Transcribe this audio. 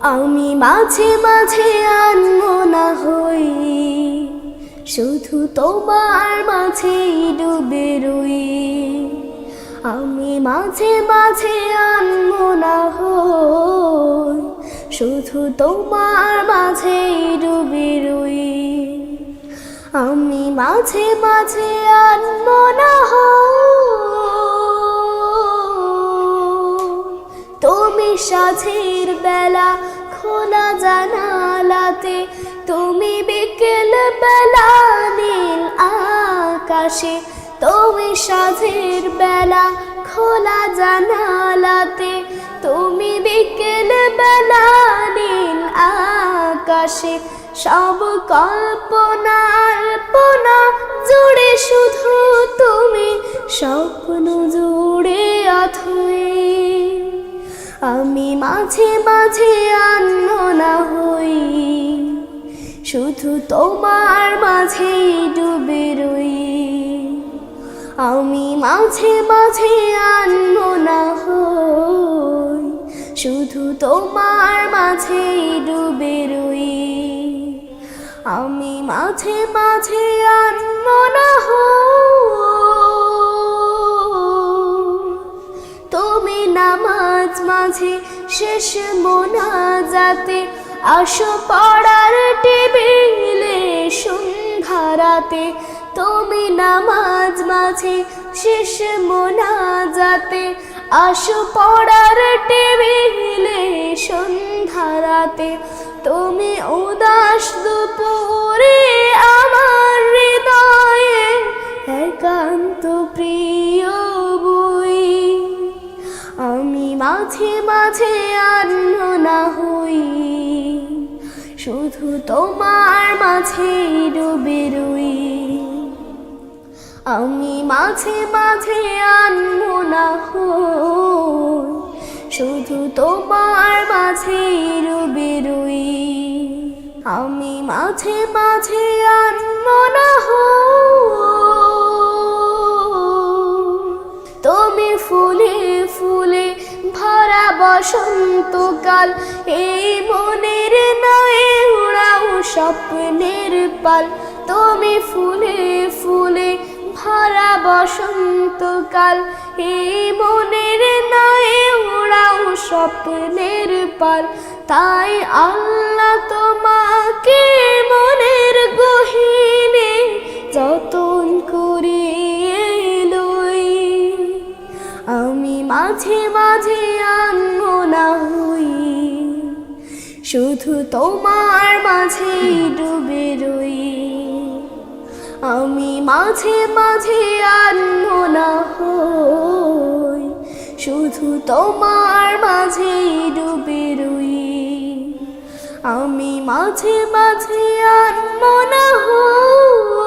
আমি মাঝে মাঝে আনমনা হই, শুধু তোমার মাঝেই ডুবে রই। আমি মাঝে মাঝে আনমনা হই, শুধু তোমার মাঝেই ডুবে রই। আমি মাঝে মাঝে আনমনা হই, তুমি সাঁঝের বেলা খোলা জানালাতে, তুমি বিকেল বেলা নীল আকাশে। তুমি সাঁঝের বেলা খোলা জানালাতে, তুমি বিকেল বেলা নীল আকাশে। সব কল্পনার পোনা জুড়ে শুধু তুমি, স্বপ্ন জুড়ে অথই। আমি মাঝে মাঝে আনমনা হই, শুধু তোমার মাঝেই ডুবে রই। আমি মাঝে মাঝে আনমনা হই, শুধু তোমার মাঝেই ডুবে রই। আমি মাঝে মাঝে আনমনা হই, তুমি নামাজ মাঝে শেষ মোনাজাতে, আসো পড়ার টেবিলে সন্ধ্যা রাতে। তুমি নামাজ মাঝে শেষ মোনাজাতে, আসো পড়ার টেবিলে সন্ধ্যা রাতে। তুমি উদাস দুপুরে আমার হৃদয়ে একান্ত প্রিয় বই। আমি মাঝে মাঝে আনমনা হই, শুধু তোমার মাঝেই ডুবে রই। আমি মাঝে মাঝে আনমনা হই, শুধু তোমার মাঝেই ডুবে রই। আমি মাঝে মাঝে আনমনা হই, তুমি ফুলে ফুলে ভরা বসন্তকাল, এই মনের নয় উড়াও স্বপ্নের পাল। তুমি ফুলে ফুলে ভরা বসন্তকাল, এই মনের নয় উড়াও স্বপ্নের পাল। তাই আল্লাহ তোমাকে মনের গহীনে যতন করে লই। আমি মাঝে মাঝে আনমনা হই, শুধু তোমার মাঝেই ডুবে রই। আমি মাঝে মাঝে আনমনা হই, শুধু তোমার মাঝেই ডুবে রই। আমি মাঝে মাঝে আনমনা হই।